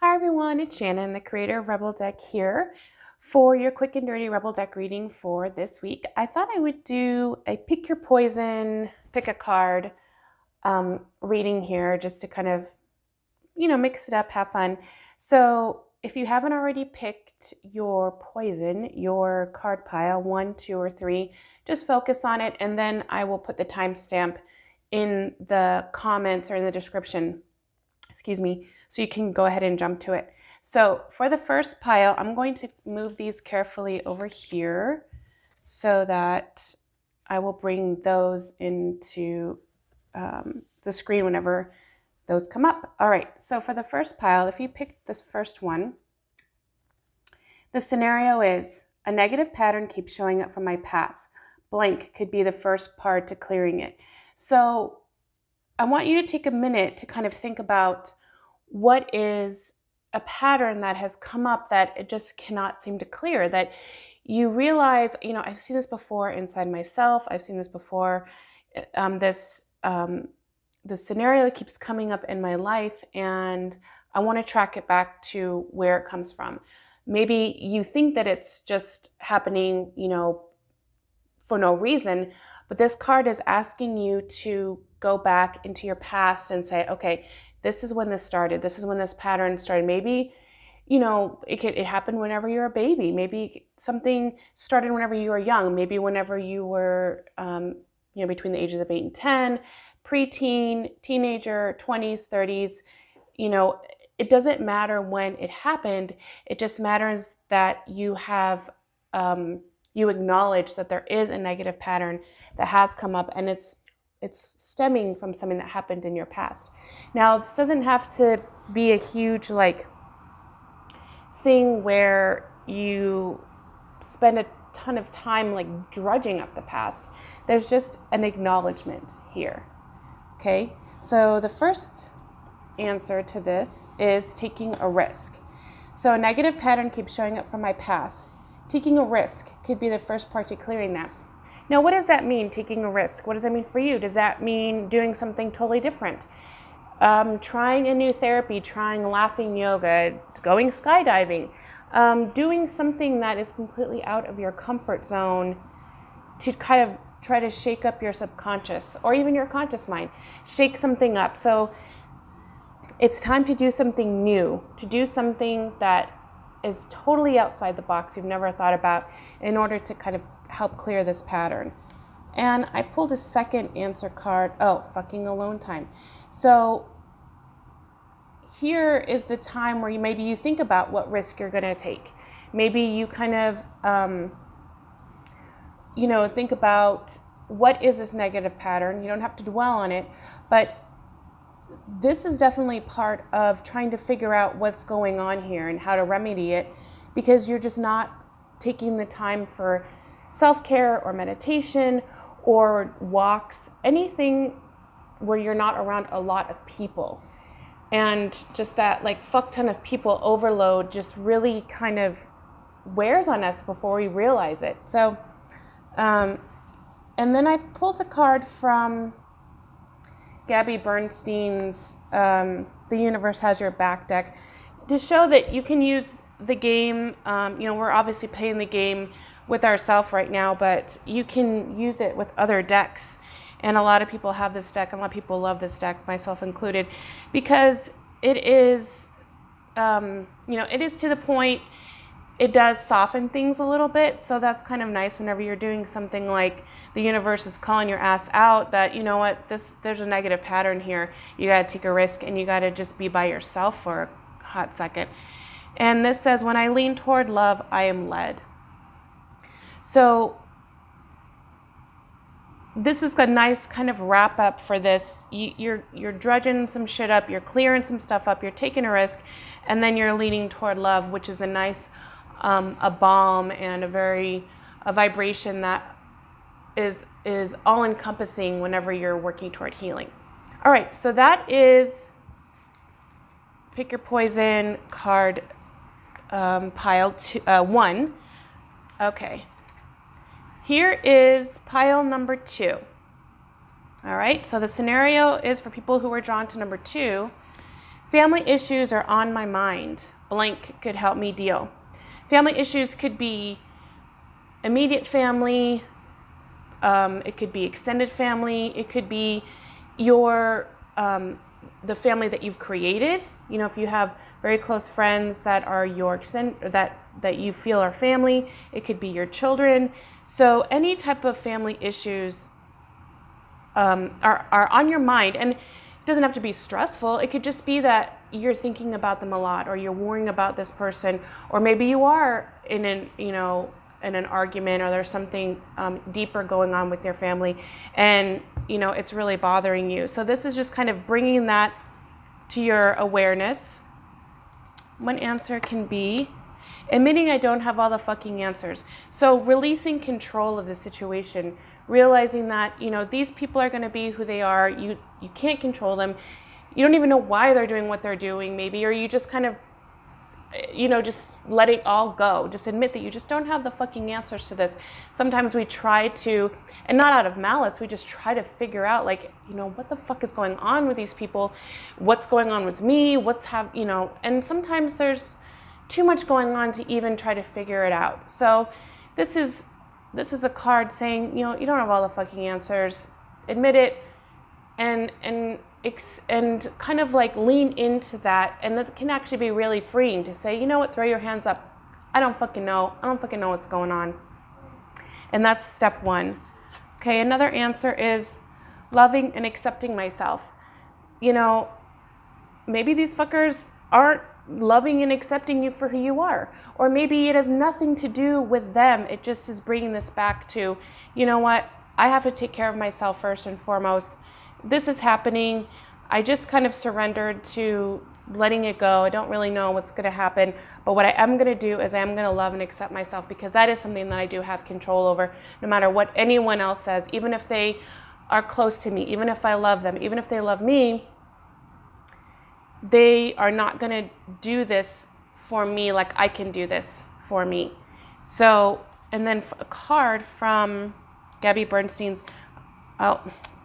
Hi everyone, it's Shannon, the creator of Rebel Deck here for your quick and dirty Rebel Deck reading for this week. I thought I would do a pick your poison, pick a card reading here just to kind of, mix it up, have fun. So if you haven't already picked your poison, your card pile, 1, 2, or 3, just focus on it, and then I will put the timestamp in the comments or in the description, so you can go ahead and jump to it. So for the first pile, I'm going to move these carefully over here so that I will bring those into the screen whenever those come up. All right, so for the first pile, if you pick this first one, the scenario is a negative pattern keeps showing up from my past. Blank could be the first part to clearing it. So I want you to take a minute to kind of think about what is a pattern that has come up that it just cannot seem to clear, that you realize, I've seen this before inside myself. I've seen this before. This scenario that keeps coming up in my life, and I want to track it back to where it comes from. Maybe you think that it's just happening, for no reason, but this card is asking you to go back into your past and say, okay, this is when this started. This is when this pattern started. Maybe, it happened whenever you're a baby. Maybe something started whenever you were young. Maybe whenever you were, between the ages of 8 and 10, preteen, teenager, 20s, 30s. It doesn't matter when it happened. It just matters that you have, you acknowledge that there is a negative pattern that has come up, and it's stemming from something that happened in your past. Now, this doesn't have to be a huge thing where you spend a ton of time drudging up the past. There's just an acknowledgement here. Okay, so the first answer to this is taking a risk. So a negative pattern keeps showing up from my past. Taking a risk could be the first part to clearing that. Now, what does that mean, taking a risk? What does that mean for you? Does that mean doing something totally different? Trying a new therapy, trying laughing yoga, going skydiving, doing something that is completely out of your comfort zone to kind of try to shake up your subconscious or even your conscious mind, shake something up. So it's time to do something new, to do something that is totally outside the box you've never thought about in order to kind of help clear this pattern. And I pulled a second answer card. Oh, fucking alone time. So here is the time where maybe you think about what risk you're going to take. Maybe you kind of, think about what is this negative pattern. You don't have to dwell on it, but this is definitely part of trying to figure out what's going on here and how to remedy it, because you're just not taking the time for self-care or meditation or walks, anything where you're not around a lot of people. And just that fuck ton of people overload just really kind of wears on us before we realize it. So, and then I pulled a card from Gabby Berstein's The Universe Has Your Back deck to show that you can use the game. We're obviously playing the game with ourselves right now, but you can use it with other decks. And a lot of people have this deck, and a lot of people love this deck, myself included, because it is, it is to the point. It does soften things a little bit, so that's kind of nice whenever you're doing something like the universe is calling your ass out, that there's a negative pattern here. You got to take a risk, and you got to just be by yourself for a hot second. And this says, when I lean toward love, I am led. So this is a nice kind of wrap up for this. You're drudging some shit up, you're clearing some stuff up, you're taking a risk, and then you're leaning toward love, which is a nice a balm and a vibration that is all encompassing whenever you're working toward healing. All right, so that is pick your poison card pile 1. Okay, here is pile number 2. All right, so the scenario is for people who are drawn to number 2. Family issues are on my mind. Blank could help me deal. Family issues could be immediate family. It could be extended family. It could be your the family that you've created. You know, if you have very close friends that are your that you feel are family, it could be your children. So any type of family issues are on your mind, and it doesn't have to be stressful. It could just be that you're thinking about them a lot, or you're worrying about this person, or maybe you are in an argument, or there's something deeper going on with your family, and it's really bothering you. So this is just kind of bringing that to your awareness. One answer can be admitting I don't have all the fucking answers. So releasing control of the situation, realizing that these people are going to be who they are. You can't control them. You don't even know why they're doing what they're doing, maybe, or you just kind of just let it all go. Just admit that you just don't have the fucking answers to this. Sometimes we try to, and not out of malice, we just try to figure out, like, what the fuck is going on with these people? What's going on with me? And sometimes there's too much going on to even try to figure it out. So this is a card saying, you don't have all the fucking answers. Admit it, and kind of like lean into that, and that can actually be really freeing to say, what, throw your hands up. I don't fucking know what's going on. And that's step one. Okay, another answer is loving and accepting myself. Maybe these fuckers aren't loving and accepting you for who you are, or maybe it has nothing to do with them. It just is bringing this back to, what, I have to take care of myself first and foremost. This is happening. I just kind of surrendered to letting it go. I don't really know what's going to happen, but what I am going to do is I am going to love and accept myself, because that is something that I do have control over, no matter what anyone else says. Even if they are close to me, even if I love them, even if they love me, they are not going to do this for me like I can do this for me. So, and then a card from Gabby Bernstein's,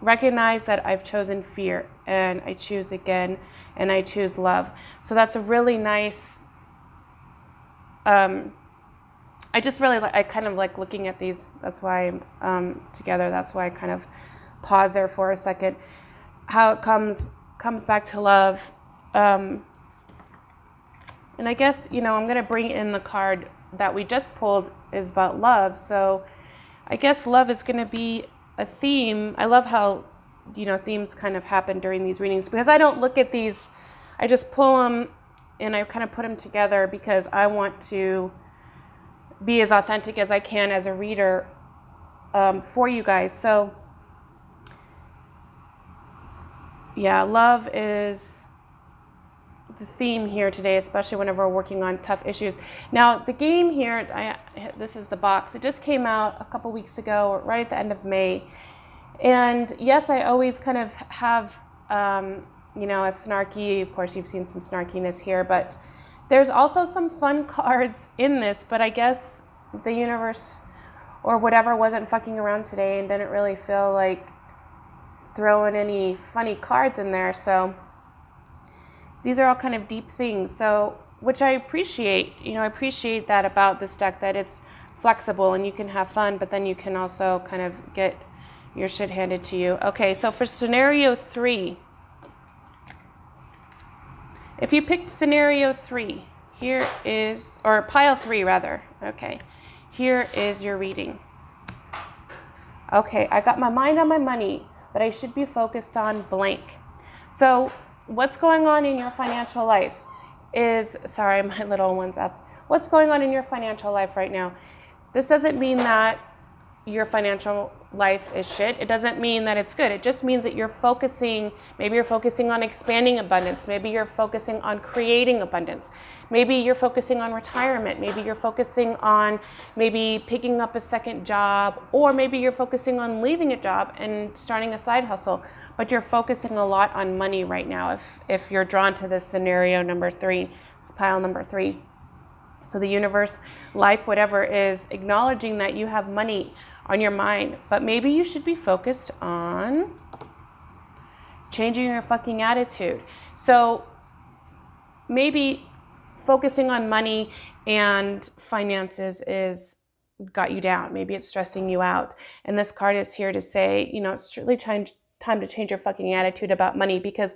recognize that I've chosen fear, and I choose again, and I choose love. So that's a really nice, I kind of like looking at these. That's why I'm together. That's why I kind of pause there for a second. How it comes back to love. And I guess, I'm going to bring in the card that we just pulled is about love. So I guess love is going to be a theme. I love how, themes kind of happen during these readings, because I don't look at these. I just pull them and I kind of put them together because I want to be as authentic as I can as a reader for you guys. So yeah, love is the theme here today, especially whenever we're working on tough issues. Now, the game here, this is the box. It just came out a couple weeks ago, right at the end of May. And yes, I always kind of have, a snarky, of course, you've seen some snarkiness here, but there's also some fun cards in this, but I guess the universe or whatever wasn't fucking around today and didn't really feel like throwing any funny cards in there. So these are all kind of deep things, so which I appreciate. I appreciate that about this deck, that it's flexible and you can have fun, but then you can also kind of get your shit handed to you. Okay, so for scenario 3, if you picked scenario 3, here is, or pile 3 rather. Okay, here is your reading. Okay, I got my mind on my money, but I should be focused on blank. So what's going on in your financial life is, sorry, my little one's up. What's going on in your financial life right now? This doesn't mean that your financial life is shit. It doesn't mean that it's good. It just means that you're focusing, maybe you're focusing on expanding abundance. Maybe you're focusing on creating abundance. Maybe you're focusing on retirement. Maybe you're focusing on maybe picking up a second job, or maybe you're focusing on leaving a job and starting a side hustle. But you're focusing a lot on money right now if you're drawn to this scenario number 3, this pile number 3. So the universe, life, whatever, is acknowledging that you have money on your mind, but maybe you should be focused on changing your fucking attitude. So maybe focusing on money and finances is got you down. Maybe it's stressing you out. And this card is here to say, you know, it's really time to change your fucking attitude about money, because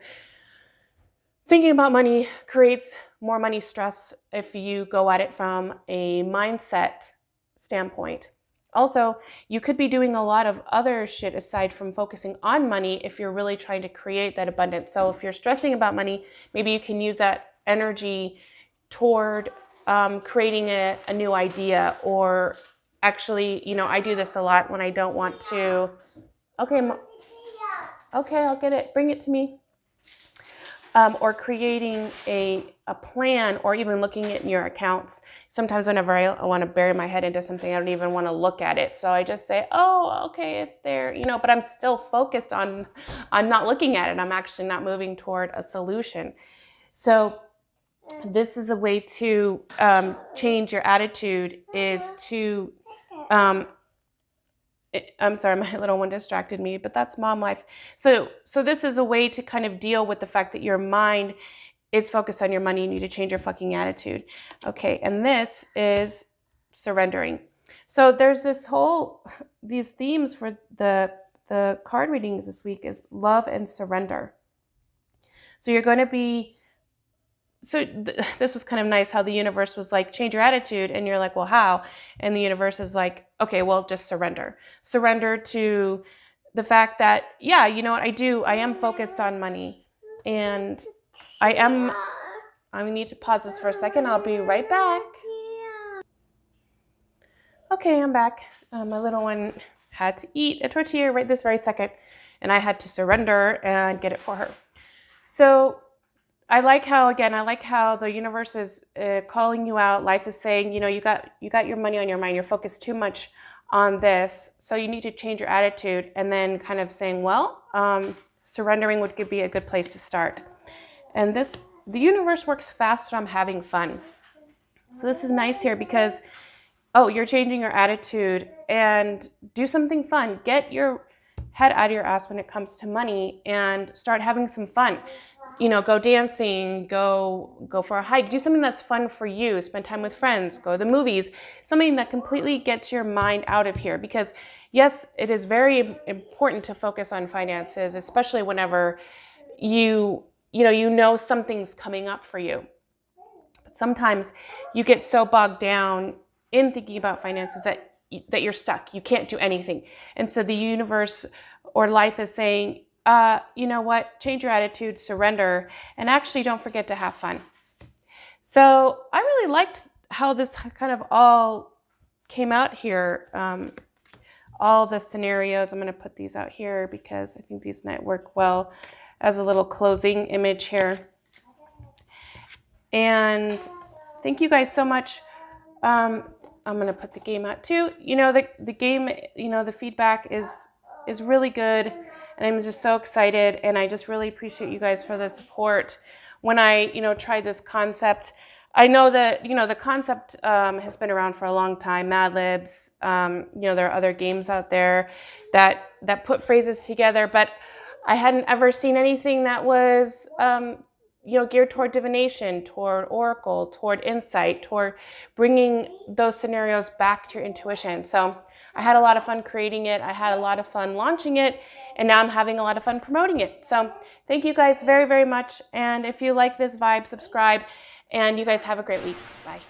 thinking about money creates more money stress if you go at it from a mindset standpoint. Also, you could be doing a lot of other shit aside from focusing on money if you're really trying to create that abundance. So if you're stressing about money, maybe you can use that energy toward creating a new idea, or actually, you know, I do this a lot when I don't want to. Okay, okay, I'll get it. Bring it to me. Or creating a plan, or even looking at your accounts. Sometimes whenever I want to bury my head into something, I don't even want to look at it. So I just say, oh, okay, it's there, you know, but I'm still focused on not looking at it. I'm actually not moving toward a solution. So this is a way to change your attitude, is to I'm sorry, my little one distracted me, but that's mom life. So this is a way to kind of deal with the fact that your mind is focused on your money. You need to change your fucking attitude. Okay, and this is surrendering. So there's these themes for the card readings this week is love and surrender. So you're going to be, this was kind of nice how the universe was like, change your attitude. And you're like, well, how? And the universe is like, okay, well, just surrender. Surrender to the fact that, yeah, you know what, I am focused on money. And I need to pause this for a second. I'll be right back. Okay, I'm back. My little one had to eat a tortilla right this very second, and I had to surrender and get it for her. So I like how the universe is calling you out. Life is saying, you know, you got your money on your mind. You're focused too much on this, so you need to change your attitude. And then kind of saying, well, surrendering would be a good place to start. And the universe works fast when I'm having fun. So this is nice here because, oh, you're changing your attitude and do something fun. Get your head out of your ass when it comes to money and start having some fun. You know, go dancing, go for a hike, do something that's fun for you, spend time with friends, go to the movies, something that completely gets your mind out of here. Because yes, it is very important to focus on finances, especially whenever you know something's coming up for you. But sometimes you get so bogged down in thinking about finances that you're stuck. You can't do anything. And so the universe or life is saying, you know what, change your attitude, surrender, and actually don't forget to have fun. So I really liked how this kind of all came out here. All the scenarios, I'm going to put these out here because I think these might work well as a little closing image here. And thank you guys so much. I'm going to put the game out too. You know, the game, you know, the feedback is really good. And I'm just so excited. And I just really appreciate you guys for the support. When I, tried this concept, I know that, the concept has been around for a long time. Mad Libs, there are other games out there that put phrases together, but I hadn't ever seen anything that was, geared toward divination, toward oracle, toward insight, toward bringing those scenarios back to your intuition. So I had a lot of fun creating it. I had a lot of fun launching it, and now I'm having a lot of fun promoting it. So thank you guys very, very much. And if you like this vibe, subscribe, and you guys have a great week. Bye.